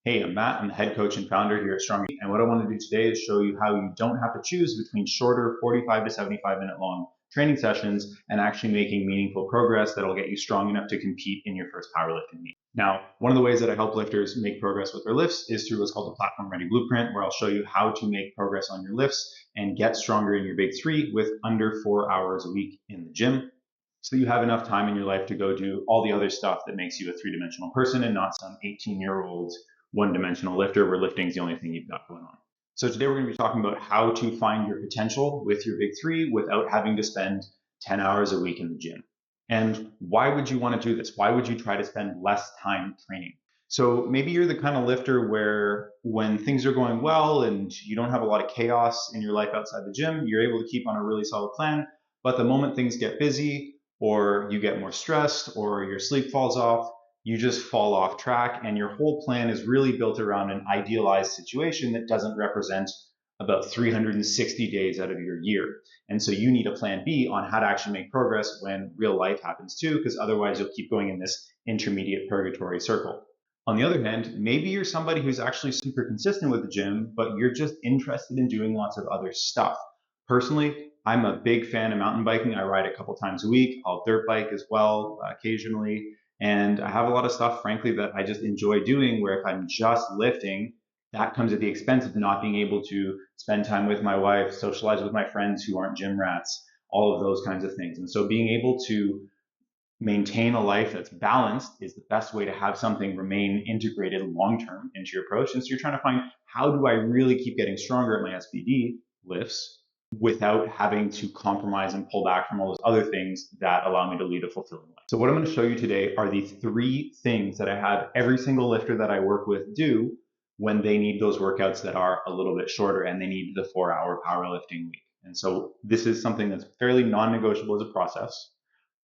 Hey, I'm Matt. I'm the head coach and founder here at Strong. And what I want to do today is show you how you don't have to choose between shorter 45 to 75-minute long training sessions and actually making meaningful progress that'll get you strong enough to compete in your first powerlifting meet. Now, one of the ways that I help lifters make progress with their lifts is through what's called the Platform Ready Blueprint, where I'll show you how to make progress on your lifts and get stronger in your big three with under 4 hours a week in the gym, so you have enough time in your life to go do all the other stuff that makes you a three-dimensional person and not some 18-year-old one-dimensional lifter where lifting is the only thing you've got going on. So today we're going to be talking about how to find your potential with your big three without having to spend 10 hours a week in the gym. And why would you want to do this? Why would you try to spend less time training? So maybe you're the kind of lifter where when things are going well and you don't have a lot of chaos in your life outside the gym, you're able to keep on a really solid plan. But the moment things get busy or you get more stressed or your sleep falls off, you just fall off track and your whole plan is really built around an idealized situation that doesn't represent about 360 days out of your year. And so you need a plan B on how to actually make progress when real life happens too, because otherwise you'll keep going in this intermediate purgatory circle. On the other hand, maybe you're somebody who's actually super consistent with the gym, but you're just interested in doing lots of other stuff. Personally, I'm a big fan of mountain biking. I ride a couple times a week. I'll dirt bike as well occasionally. And I have a lot of stuff, frankly, that I just enjoy doing where if I'm just lifting, that comes at the expense of not being able to spend time with my wife, socialize with my friends who aren't gym rats, all of those kinds of things. And so being able to maintain a life that's balanced is the best way to have something remain integrated long-term into your approach. And so you're trying to find, how do I really keep getting stronger at my SBD lifts without having to compromise and pull back from all those other things that allow me to lead a fulfilling life. So what I'm going to show you today are the 3 things that I have every single lifter that I work with do when they need those workouts that are a little bit shorter and they need the 4-hour powerlifting week. And so this is something that's fairly non-negotiable as a process,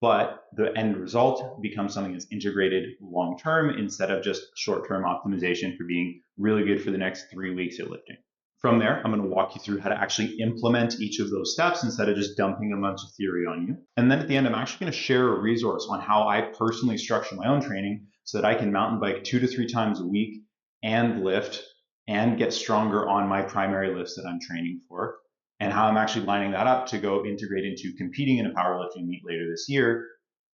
but the end result becomes something that's integrated long-term instead of just short-term optimization for being really good for the next 3 weeks at lifting. From there, I'm going to walk you through how to actually implement each of those steps instead of just dumping a bunch of theory on you. And then at the end, I'm actually going to share a resource on how I personally structure my own training so that I can mountain bike 2 to 3 times a week and lift and get stronger on my primary lifts that I'm training for, and how I'm actually lining that up to go integrate into competing in a powerlifting meet later this year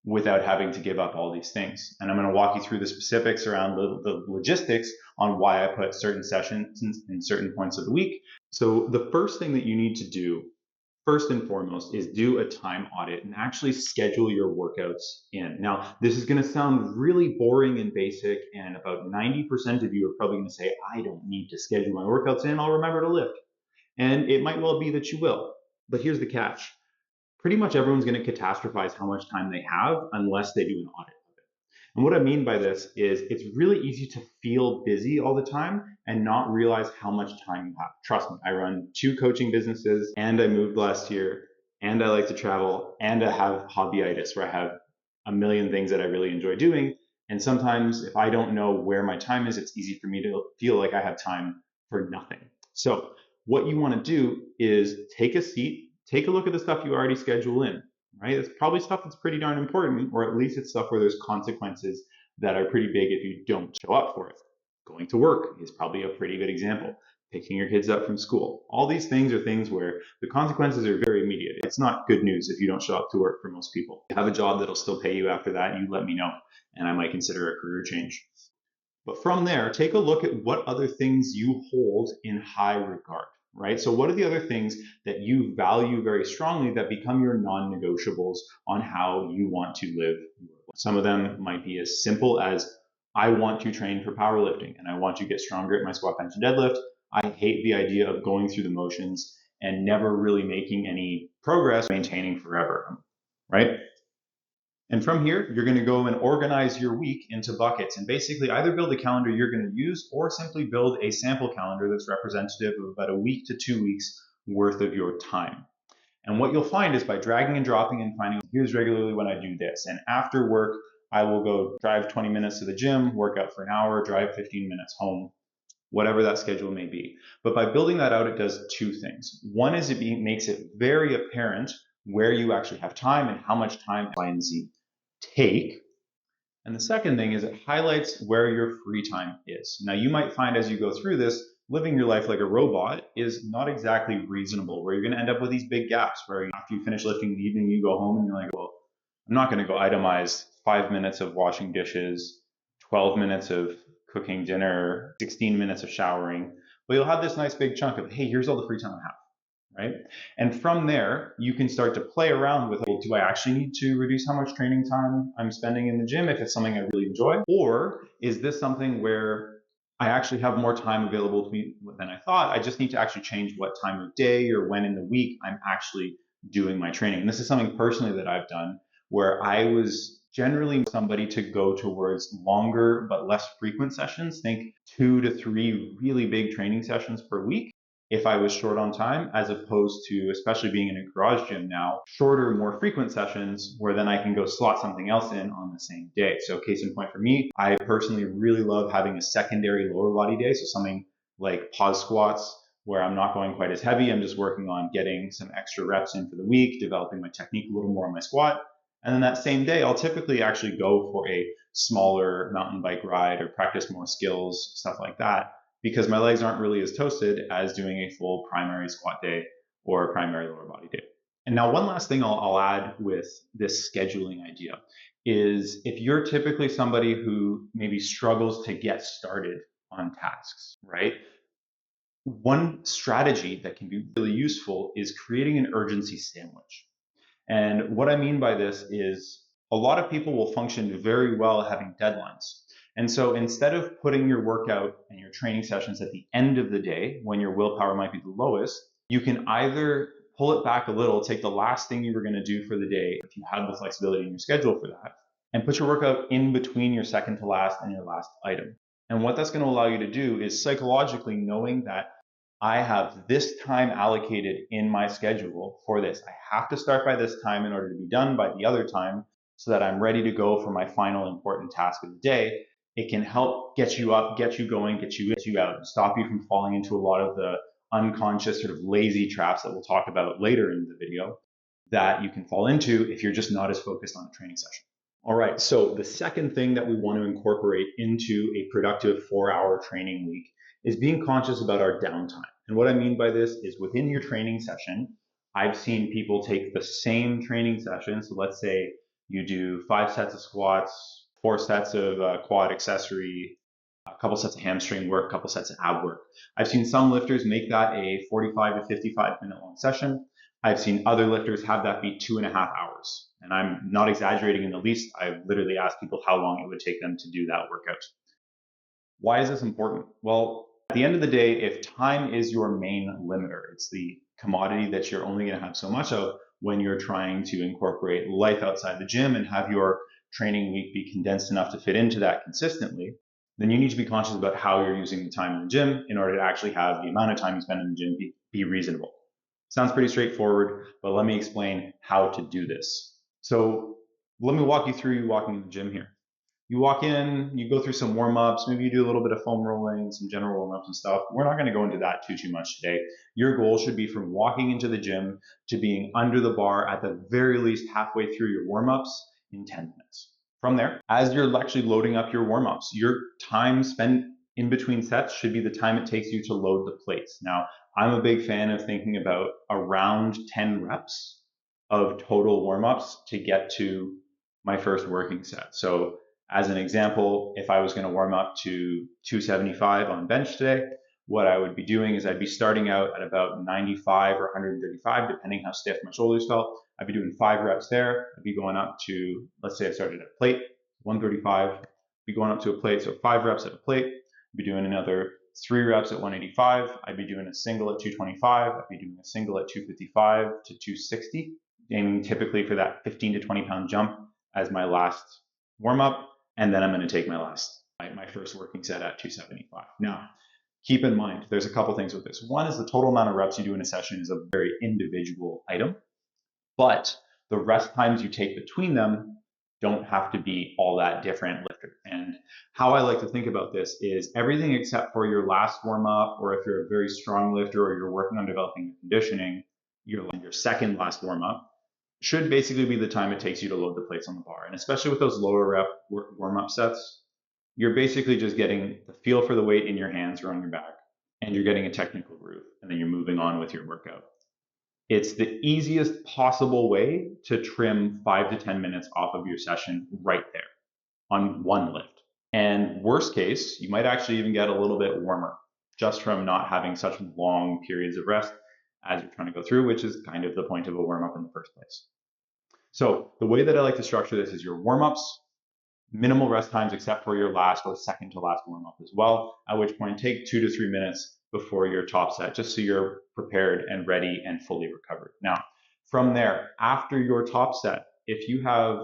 without having to give up all these things. And I'm going to walk you through the specifics around the logistics on why I put certain sessions in certain points of the week. So the first thing that you need to do, first and foremost, is do a time audit and actually schedule your workouts in. Now, this is going to sound really boring and basic, and about 90% of you are probably going to say, I don't need to schedule my workouts in, I'll remember to lift. And it might well be that you will. But here's the catch. Pretty much everyone's going to catastrophize how much time they have unless they do an audit of it. And what I mean by this is it's really easy to feel busy all the time and not realize how much time you have. Trust me, I run 2 coaching businesses and I moved last year and I like to travel and I have hobbyitis where I have a million things that I really enjoy doing. And sometimes if I don't know where my time is, it's easy for me to feel like I have time for nothing. So what you want to do is take a seat, take a look at the stuff you already schedule in, right? It's probably stuff that's pretty darn important, or at least it's stuff where there's consequences that are pretty big if you don't show up for it. Going to work is probably a pretty good example. Picking your kids up from school. All these things are things where the consequences are very immediate. It's not good news if you don't show up to work for most people. If you have a job that'll still pay you after that, you let me know, and I might consider a career change. But from there, take a look at what other things you hold in high regard, right? So what are the other things that you value very strongly that become your non-negotiables on how you want to live? Some of them might be as simple as, I want to train for powerlifting and I want to get stronger at my squat, bench, and deadlift. I hate the idea of going through the motions and never really making any progress, maintaining forever, right? And from here, you're going to go and organize your week into buckets and basically either build a calendar you're going to use or simply build a sample calendar that's representative of about a week to 2 weeks worth of your time. And what you'll find is by dragging and dropping and finding, here's regularly when I do this. And after work, I will go drive 20 minutes to the gym, work out for an hour, drive 15 minutes home, whatever that schedule may be. But by building that out, it does 2 things. One is it makes it very apparent where you actually have time and how much time Y and Z take. And the second thing is it highlights where your free time is. Now, you might find as you go through this, living your life like a robot is not exactly reasonable, where you're going to end up with these big gaps where after you finish lifting in the evening, you go home and you're like, well, I'm not going to go itemize 5 minutes of washing dishes, 12 minutes of cooking dinner, 16 minutes of showering. But you'll have this nice big chunk of, hey, here's all the free time I have. Right? And from there, you can start to play around with, well, do I actually need to reduce how much training time I'm spending in the gym if it's something I really enjoy? Or is this something where I actually have more time available to me than I thought? I just need to actually change what time of day or when in the week I'm actually doing my training. And this is something personally that I've done where I was generally somebody to go towards longer but less frequent sessions. Think 2 to 3 really big training sessions per week if I was short on time, as opposed to, especially being in a garage gym now, shorter, more frequent sessions where then I can go slot something else in on the same day. So case in point for me, I personally really love having a secondary lower body day. So something like pause squats where I'm not going quite as heavy. I'm just working on getting some extra reps in for the week, developing my technique a little more on my squat. And then that same day, I'll typically actually go for a smaller mountain bike ride or practice more skills, stuff like that, because my legs aren't really as toasted as doing a full primary squat day or a primary lower body day. And now one last thing I'll add with this scheduling idea is if you're typically somebody who maybe struggles to get started on tasks, right? One strategy that can be really useful is creating an urgency sandwich. And what I mean by this is a lot of people will function very well having deadlines. And so instead of putting your workout and your training sessions at the end of the day when your willpower might be the lowest, you can either pull it back a little, take the last thing you were going to do for the day, if you have the flexibility in your schedule for that, and put your workout in between your second to last and your last item. And what that's going to allow you to do is psychologically knowing that I have this time allocated in my schedule for this. I have to start by this time in order to be done by the other time so that I'm ready to go for my final important task of the day. It can help get you up, get you going, get you out, and stop you from falling into a lot of the unconscious sort of lazy traps that we'll talk about later in the video that you can fall into if you're just not as focused on a training session. All right, so the second thing that we want to incorporate into a productive 4-hour training week is being conscious about our downtime. And what I mean by this is within your training session, I've seen people take the same training session. So let's say you do 5 sets of squats, 4 sets of quad accessory, a couple sets of hamstring work, a couple sets of ab work. I've seen some lifters make that a 45 to 55 minute long session. I've seen other lifters have that be 2.5 hours. And I'm not exaggerating in the least. I've literally asked people how long it would take them to do that workout. Why is this important? Well, at the end of the day, if time is your main limiter, it's the commodity that you're only going to have so much of when you're trying to incorporate life outside the gym and have your training week be condensed enough to fit into that consistently, then you need to be conscious about how you're using the time in the gym in order to actually have the amount of time you spend in the gym be reasonable. Sounds pretty straightforward, but let me explain how to do this. So let me walk you through you walking in the gym here. You walk in, you go through some warm-ups, maybe you do a little bit of foam rolling, some general warm-ups and stuff. We're not going to go into that too much today. Your goal should be from walking into the gym to being under the bar at the very least halfway through your warm-ups in 10 minutes. From there, as you're actually loading up your warm-ups, your time spent in between sets should be the time it takes you to load the plates. Now, I'm a big fan of thinking about around 10 reps of total warm-ups to get to my first working set. So as an example, if I was going to warm up to 275 on bench today, what I would be doing is I'd be starting out at about 95 or 135, depending how stiff my shoulders felt. I'd be doing 5 reps there. I'd be going up to, let's say I started at a plate, 135, be going up to a plate. So 5 reps at a plate. I'd be doing another 3 reps at 185. I'd be doing a single at 225. I'd be doing a single at 255 to 260, aiming typically for that 15 to 20 pound jump as my last warm up. And then I'm going to take my first working set at 275. Now, keep in mind, there's a couple things with this. One is the total amount of reps you do in a session is a very individual item, but the rest times you take between them don't have to be all that different lifter. And how I like to think about this is everything except for your last warm up, or if you're a very strong lifter or you're working on developing your conditioning, your second last warm up, should basically be the time it takes you to load the plates on the bar. And especially with those lower rep warm-up sets, you're basically just getting the feel for the weight in your hands or on your back, and you're getting a technical groove, and then you're moving on with your workout. It's the easiest possible way to trim 5 to 10 minutes off of your session right there on one lift. And worst case, you might actually even get a little bit warmer just from not having such long periods of rest as you're trying to go through, which is kind of the point of a warm-up in the first place. So the way that I like to structure this is your warm-ups, minimal rest times except for your last or second to last warm-up as well, at which point take 2 to 3 minutes before your top set, just so you're prepared and ready and fully recovered. Now, from there, after your top set, if you have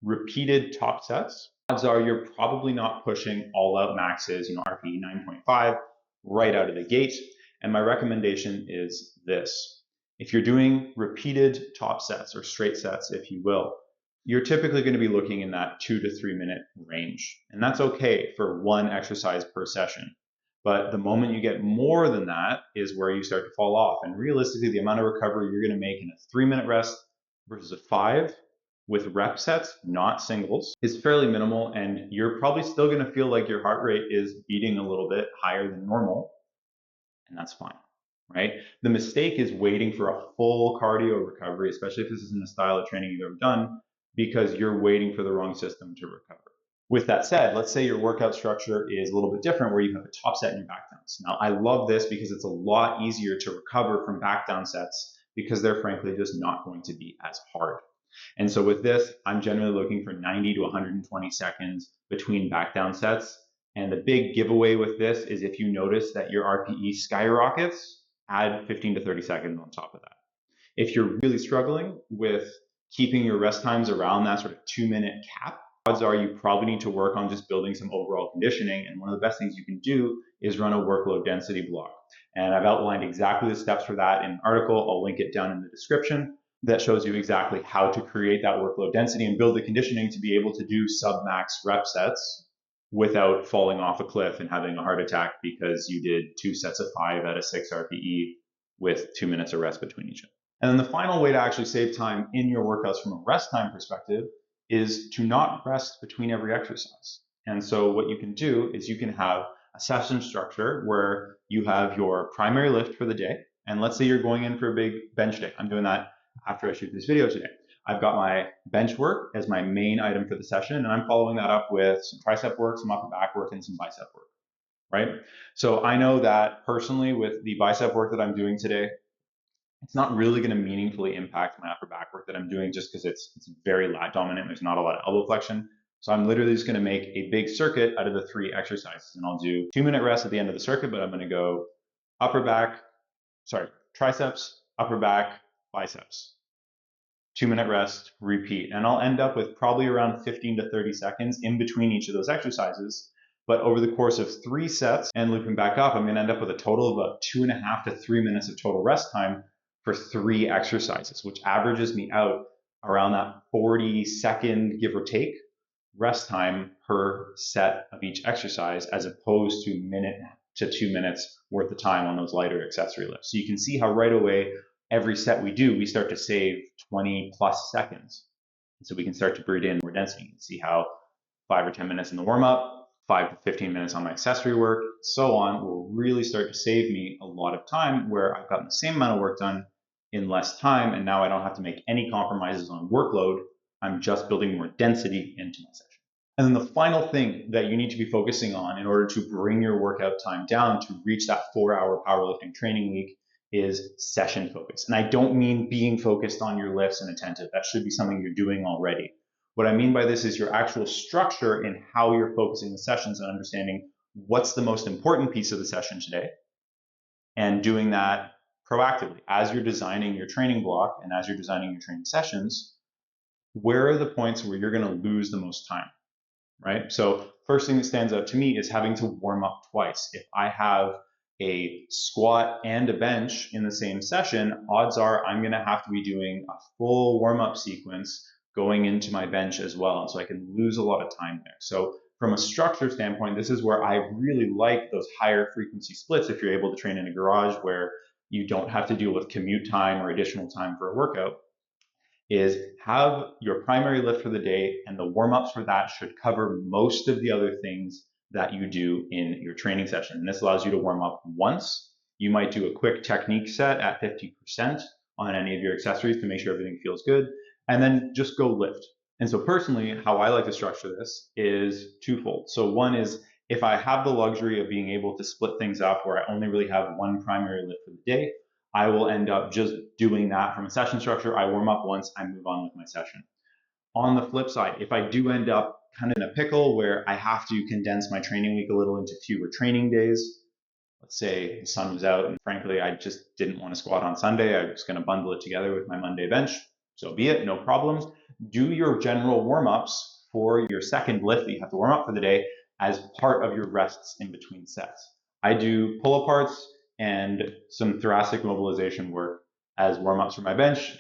repeated top sets, odds are you're probably not pushing all out maxes, RPE 9.5 right out of the gate. And my recommendation is this. If you're doing repeated top sets or straight sets, if you will, you're typically going to be looking in that 2 to 3 minute range. And that's okay for one exercise per session. But the moment you get more than that is where you start to fall off. And realistically, the amount of recovery you're going to make in a 3-minute rest versus a 5 with rep sets, not singles, is fairly minimal. And you're probably still going to feel like your heart rate is beating a little bit higher than normal. And that's fine, right? The mistake is waiting for a full cardio recovery, especially if this isn't a style of training you've ever done, because you're waiting for the wrong system to recover. With that said, let's say your workout structure is a little bit different where you have a top set and your back downs. Now, I love this because it's a lot easier to recover from back down sets because they're frankly just not going to be as hard. And so with this, I'm generally looking for 90 to 120 seconds between back down sets. And the big giveaway with this is if you notice that your RPE skyrockets, add 15 to 30 seconds on top of that. If you're really struggling with keeping your rest times around that sort of 2-minute cap, odds are you probably need to work on just building some overall conditioning. And one of the best things you can do is run a workload density block. And I've outlined exactly the steps for that in an article. I'll link it down in the description that shows you exactly how to create that workload density and build the conditioning to be able to do sub-max rep sets without falling off a cliff and having a heart attack because you did 2 sets of 5 at a 6 RPE with 2 minutes of rest between each. And then the final way to actually save time in your workouts from a rest time perspective is to not rest between every exercise. And so what you can do is you can have a session structure where you have your primary lift for the day. And let's say you're going in for a big bench day. I'm doing that after I shoot this video today. I've got my bench work as my main item for the session, and I'm following that up with some tricep work, some upper back work, and some bicep work, right? So I know that personally with the bicep work that I'm doing today, it's not really going to meaningfully impact my upper back work that I'm doing just because it's very lat dominant. There's not a lot of elbow flexion. So I'm literally just going to make a big circuit out of the 3 exercises, and I'll do 2-minute rest at the end of the circuit, but I'm going to go triceps, upper back, biceps. 2-minute rest, repeat. And I'll end up with probably around 15 to 30 seconds in between each of those exercises. But over the course of 3 sets and looping back up, I'm going to end up with a total of about 2.5 to 3 minutes of total rest time for 3 exercises, which averages me out around that 40-second, give or take, rest time per set of each exercise, as opposed to 1 to 2 minutes worth of time on those lighter accessory lifts. So you can see how right away, every set we do, we start to save 20 plus seconds. So we can start to breed in more density. You can see how 5 or 10 minutes in the warm-up, 5 to 15 minutes on my accessory work, so on, will really start to save me a lot of time where I've gotten the same amount of work done in less time, and now I don't have to make any compromises on workload. I'm just building more density into my session. And then the final thing that you need to be focusing on in order to bring your workout time down to reach that 4-hour powerlifting training week is session focus. And I don't mean being focused on your lifts and attentive. That should be something you're doing already. What I mean by this is your actual structure in how you're focusing the sessions and understanding what's the most important piece of the session today, and doing that proactively. As you're designing your training block and as you're designing your training sessions, where are the points where you're going to lose the most time, right? So first thing that stands out to me is having to warm up twice. If I have a squat and a bench in the same session, odds are I'm going to have to be doing a full warm-up sequence going into my bench as well. And so I can lose a lot of time there. So from a structure standpoint, this is where I really like those higher frequency splits if you're able to train in a garage where you don't have to deal with commute time or additional time for a workout. is have your primary lift for the day, and the warm-ups for that should cover most of the other things that you do in your training session. And this allows you to warm up once. You might do a quick technique set at 50% on any of your accessories to make sure everything feels good, and then just go lift. And so personally, how I like to structure this is twofold. So one is if I have the luxury of being able to split things up where I only really have one primary lift for the day, I will end up just doing that from a session structure. I warm up once, I move on with my session. On the flip side, if I do end up kind of in a pickle where I have to condense my training week a little into fewer training days, let's say the sun was out and frankly, I just didn't want to squat on Sunday. I was going to bundle it together with my Monday bench. So be it, no problems. Do your general warm-ups for your second lift that you have to warm up for the day as part of your rests in between sets. I do pull-aparts and some thoracic mobilization work as warm-ups for my bench,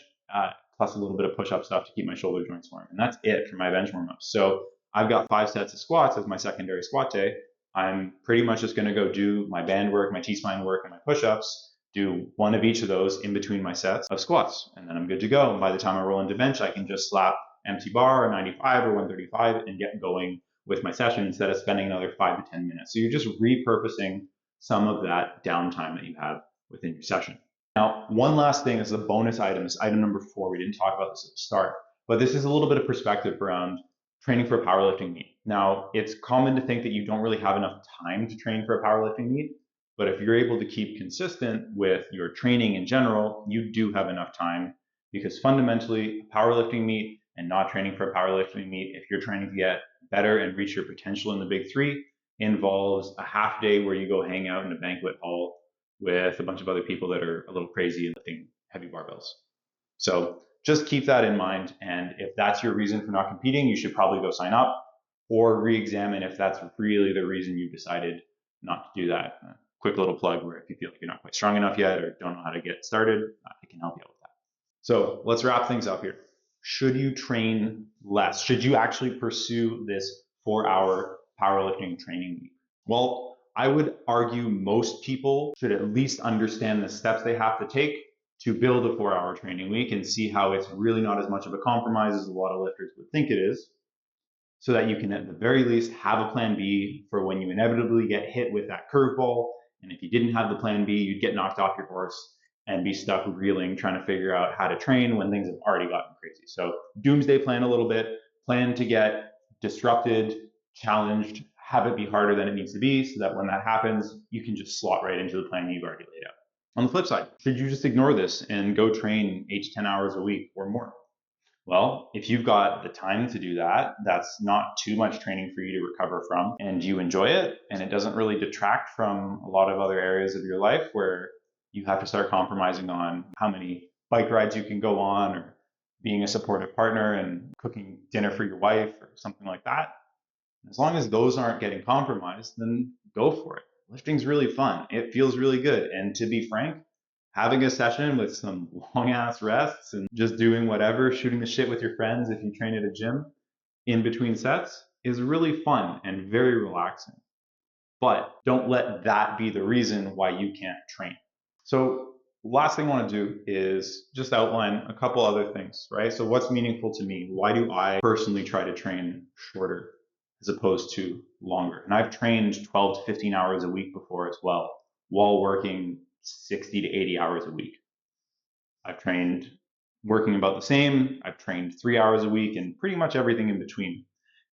plus a little bit of push-up stuff to keep my shoulder joints warm. And that's it for my bench warm-ups. So I've got 5 sets of squats as my secondary squat day. I'm pretty much just going to go do my band work, my T-spine work, and my push-ups, do one of each of those in between my sets of squats, and then I'm good to go. And by the time I roll into bench, I can just slap empty bar, 95 or 135, and get going with my session instead of spending another 5 to 10 minutes. So you're just repurposing some of that downtime that you have within your session. Now, one last thing is a bonus item. Is item number 4. We didn't talk about this at the start, but this is a little bit of perspective around training for a powerlifting meet. Now, it's common to think that you don't really have enough time to train for a powerlifting meet, but if you're able to keep consistent with your training in general, you do have enough time, because fundamentally, a powerlifting meet and not training for a powerlifting meet, if you're trying to get better and reach your potential in the big 3, involves a half day where you go hang out in a banquet hall with a bunch of other people that are a little crazy and lifting heavy barbells. So just keep that in mind. And if that's your reason for not competing, you should probably go sign up or re-examine if that's really the reason you decided not to do that. Quick little plug where if you feel like you're not quite strong enough yet or don't know how to get started, I can help you out with that. So let's wrap things up here. Should you train less? Should you actually pursue this 4-hour powerlifting training week? Well, I would argue most people should at least understand the steps they have to take to build a 4-hour training week and see how it's really not as much of a compromise as a lot of lifters would think it is, so that you can at the very least have a plan B for when you inevitably get hit with that curveball. And if you didn't have the plan B, you'd get knocked off your horse and be stuck reeling, trying to figure out how to train when things have already gotten crazy. So doomsday plan a little bit, plan to get disrupted, challenged, have it be harder than it needs to be, so that when that happens, you can just slot right into the plan you've already laid out. On the flip side, should you just ignore this and go train 8 to 10 hours a week or more? Well, if you've got the time to do that, that's not too much training for you to recover from, and you enjoy it, and it doesn't really detract from a lot of other areas of your life where you have to start compromising on how many bike rides you can go on, or being a supportive partner and cooking dinner for your wife or something like that. As long as those aren't getting compromised, then go for it. Lifting's really fun. It feels really good. And to be frank, having a session with some long ass rests and just doing whatever, shooting the shit with your friends if you train at a gym in between sets is really fun and very relaxing. But don't let that be the reason why you can't train. So last thing I want to do is just outline a couple other things, right? So what's meaningful to me? Why do I personally try to train shorter as opposed to longer? And I've trained 12 to 15 hours a week before as well, while working 60 to 80 hours a week. I've trained working about the same. I've trained 3 hours a week and pretty much everything in between.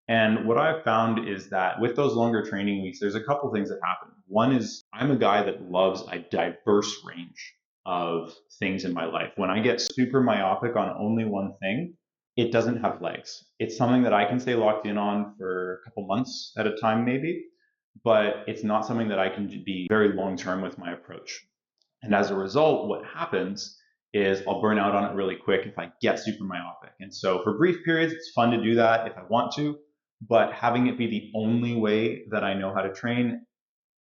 And what I've found is that with those longer training weeks, there's a couple things that happen. One is I'm a guy that loves a diverse range of things in my life. When I get super myopic on only one thing, it doesn't have legs. It's something that I can stay locked in on for a couple months at a time maybe, but it's not something that I can be very long-term with my approach. And as a result, what happens is I'll burn out on it really quick if I get super myopic. And so for brief periods, it's fun to do that if I want to, but having it be the only way that I know how to train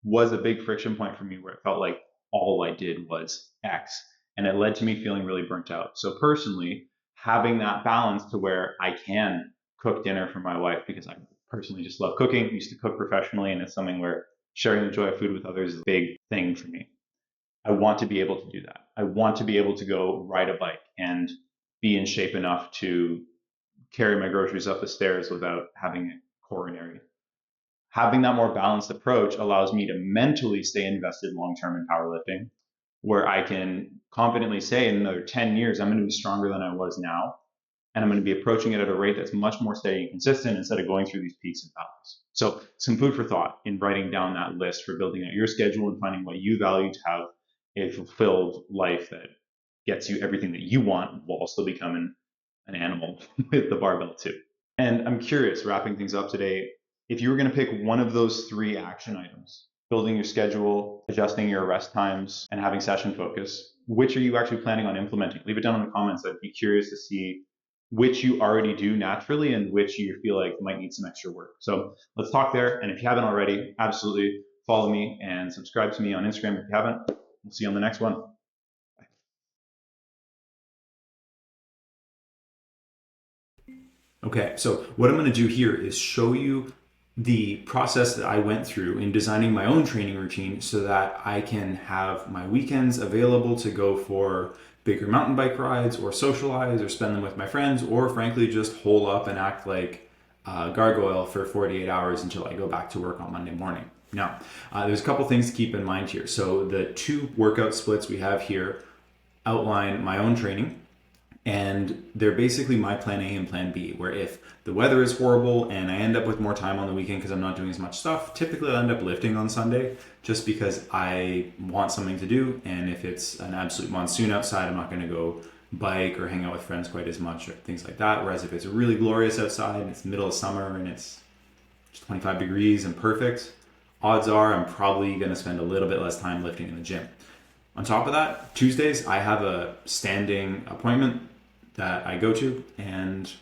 was a big friction point for me, where it felt like all I did was X, and it led to me feeling really burnt out. So personally, having that balance to where I can cook dinner for my wife, because I personally just love cooking, used to cook professionally, and it's something where sharing the joy of food with others is a big thing for me. I want to be able to do that. I want to be able to go ride a bike and be in shape enough to carry my groceries up the stairs without having it coronary. Having that more balanced approach allows me to mentally stay invested long term in powerlifting, where I can confidently say in another 10 years, I'm going to be stronger than I was now. And I'm going to be approaching it at a rate that's much more steady and consistent instead of going through these peaks and valleys. So, some food for thought in writing down that list for building out your schedule and finding what you value to have a fulfilled life that gets you everything that you want while still becoming an animal with the barbell, too. And I'm curious, wrapping things up today, if you were going to pick one of those three action items, building your schedule, adjusting your rest times, and having session focus, which are you actually planning on implementing? Leave it down in the comments. I'd be curious to see which you already do naturally and which you feel like might need some extra work. So let's talk there. And if you haven't already, absolutely follow me and subscribe to me on Instagram if you haven't. We'll see you on the next one. Okay, so what I'm going to do here is show you the process that I went through in designing my own training routine so that I can have my weekends available to go for bigger mountain bike rides or socialize or spend them with my friends, or frankly just hole up and act like a gargoyle for 48 hours until I go back to work on Monday morning. Now, there's a couple things to keep in mind here. So the two workout splits we have here outline my own training, and they're basically my plan A and plan B, where if the weather is horrible and I end up with more time on the weekend because I'm not doing as much stuff, typically I'll end up lifting on Sunday just because I want something to do. And if it's an absolute monsoon outside, I'm not going to go bike or hang out with friends quite as much or things like that. Whereas if it's really glorious outside and it's the middle of summer and it's 25 degrees and perfect, odds are I'm probably going to spend a little bit less time lifting in the gym. On top of that, Tuesdays, I have a standing appointment that I go to, and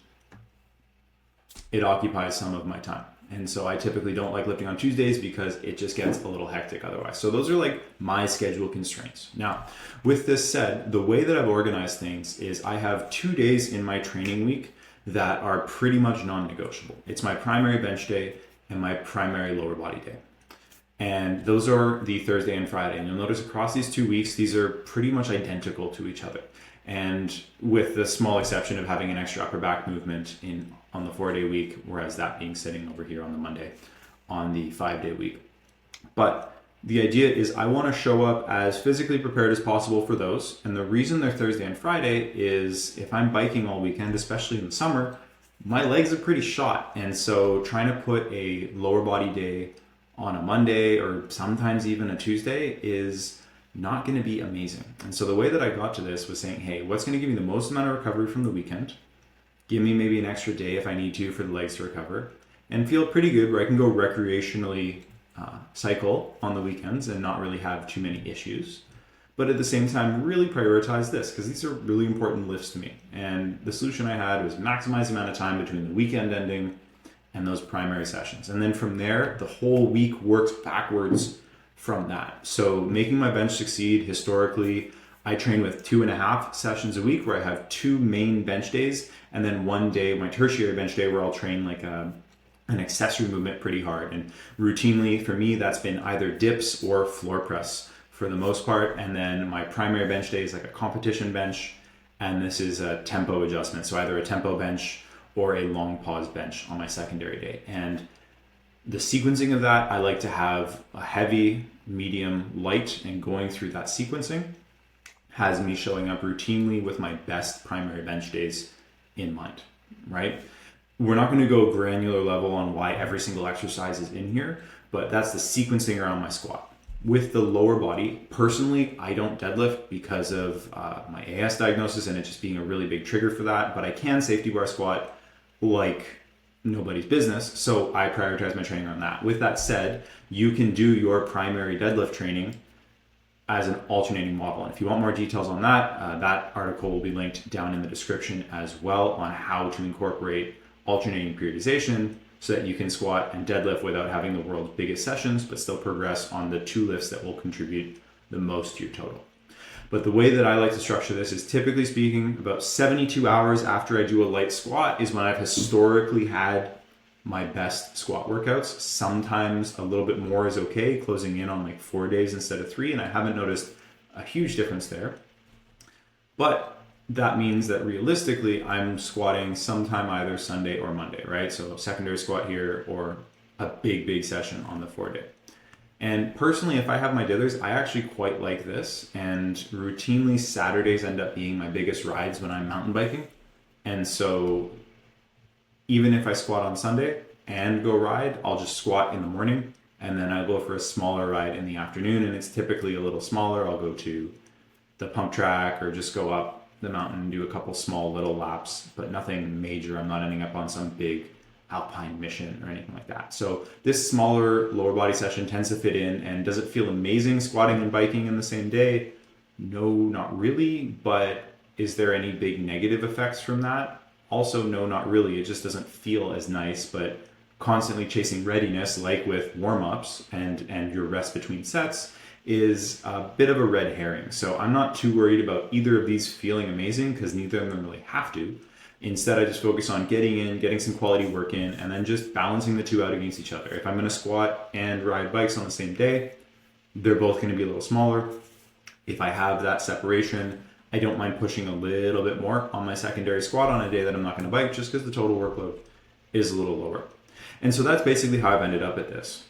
it occupies some of my time. And so I typically don't like lifting on Tuesdays because it just gets a little hectic otherwise. So those are like my schedule constraints. Now, with this said, the way that I've organized things is I have 2 days in my training week that are pretty much non-negotiable. It's my primary bench day and my primary lower body day. And those are the Thursday and Friday. And you'll notice across these 2 weeks, these are pretty much identical to each other. And with the small exception of having an extra upper back movement on the 4-day week, whereas that being sitting over here on the Monday on the 5-day week. But the idea is I want to show up as physically prepared as possible for those. And the reason they're Thursday and Friday is if I'm biking all weekend, especially in the summer, my legs are pretty shot. And so trying to put a lower body day on a Monday or sometimes even a Tuesday is not going to be amazing. And so the way that I got to this was saying, hey, what's going to give me the most amount of recovery from the weekend? Give me maybe an extra day if I need to for the legs to recover, and feel pretty good where I can go recreationally cycle on the weekends and not really have too many issues. But at the same time, really prioritize this because these are really important lifts to me. And the solution I had was maximize the amount of time between the weekend ending and those primary sessions. And then from there, the whole week works backwards from that. So making my bench succeed, historically, I train with 2.5 sessions a week where I have 2 main bench days and then 1 day, my tertiary bench day, where I'll train like an accessory movement pretty hard. And routinely for me, that's been either dips or floor press for the most part. And then my primary bench day is like a competition bench. And this is a tempo adjustment. So either a tempo bench or a long pause bench on my secondary day. And the sequencing of that, I like to have a heavy, medium, light, and going through that sequencing has me showing up routinely with my best primary bench days in mind, right? We're not going to go granular level on why every single exercise is in here, but that's the sequencing around my squat. With the lower body, personally, I don't deadlift because of my AS diagnosis and it just being a really big trigger for that, but I can safety bar squat like nobody's business. So I prioritize my training on that. With that said, you can do your primary deadlift training as an alternating model. And if you want more details on that, that article will be linked down in the description as well on how to incorporate alternating periodization so that you can squat and deadlift without having the world's biggest sessions, but still progress on the 2 lifts that will contribute the most to your total. But the way that I like to structure this is, typically speaking, about 72 hours after I do a light squat is when I've historically had my best squat workouts. Sometimes a little bit more is okay, closing in on like 4 days instead of 3, and I haven't noticed a huge difference there. But that means that realistically, I'm squatting sometime either Sunday or Monday, right? So secondary squat here or a big session on the 4-day. And personally, if I have my dithers, I actually quite like this. And routinely, Saturdays end up being my biggest rides when I'm mountain biking. And so even if I squat on Sunday and go ride, I'll just squat in the morning and then I'll go for a smaller ride in the afternoon. And it's typically a little smaller. I'll go to the pump track or just go up the mountain and do a couple small little laps, but nothing major. I'm not ending up on some big alpine mission or anything like that. So this smaller lower body session tends to fit in. And does it feel amazing squatting and biking in the same day? No, not really. But is there any big negative effects from that? Also, no, not really. It just doesn't feel as nice. But constantly chasing readiness, like with warm-ups and your rest between sets, is a bit of a red herring. So I'm not too worried about either of these feeling amazing because neither of them really have to. Instead, I just focus on getting some quality work in, and then just balancing the two out against each other. If I'm going to squat and ride bikes on the same day, they're both going to be a little smaller. If I have that separation, I don't mind pushing a little bit more on my secondary squat on a day that I'm not going to bike, just because the total workload is a little lower. And so that's basically how I've ended up at this.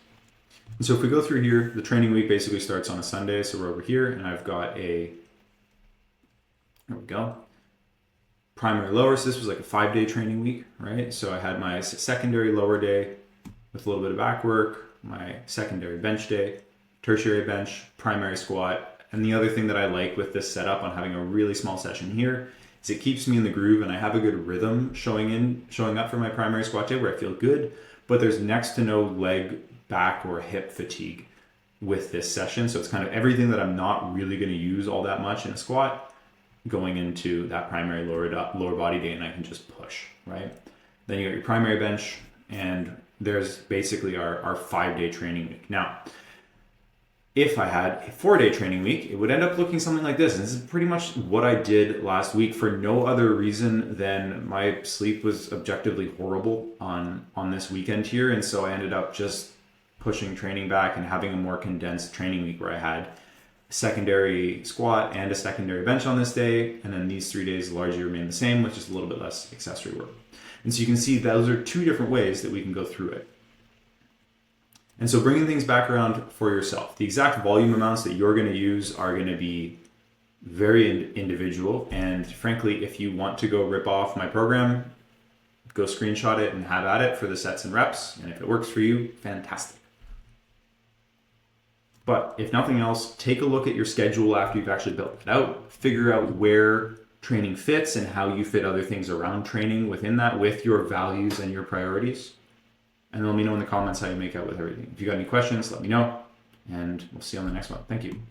And so if we go through here, the training week basically starts on a Sunday. So we're over here and I've got there we go, primary lower. So this was like a 5-day training week, right? So I had my secondary lower day with a little bit of back work, my secondary bench day, tertiary bench, primary squat. And the other thing that I like with this setup on having a really small session here is it keeps me in the groove and I have a good rhythm showing up for my primary squat day where I feel good, but there's next to no leg, back, or hip fatigue with this session. So it's kind of everything that I'm not really going to use all that much in a squat going into that primary lower body day, and I can just push, right? Then you got your primary bench, and there's basically our 5-day training week. Now, if I had a 4-day training week, it would end up looking something like this. And this is pretty much what I did last week for no other reason than my sleep was objectively horrible on this weekend here. And so I ended up just pushing training back and having a more condensed training week where I had a secondary squat and a secondary bench on this day. And then these 3 days largely remain the same with just a little bit less accessory work. And so you can see those are two different ways that we can go through it. And so bringing things back around for yourself, the exact volume amounts that you're going to use are going to be very individual. And frankly, if you want to go rip off my program, go screenshot it and have at it for the sets and reps. And if it works for you, fantastic. But if nothing else, take a look at your schedule after you've actually built it out, figure out where training fits and how you fit other things around training within that with your values and your priorities. And let me know in the comments how you make out with everything. If you got any questions, let me know, and we'll see you on the next one. Thank you.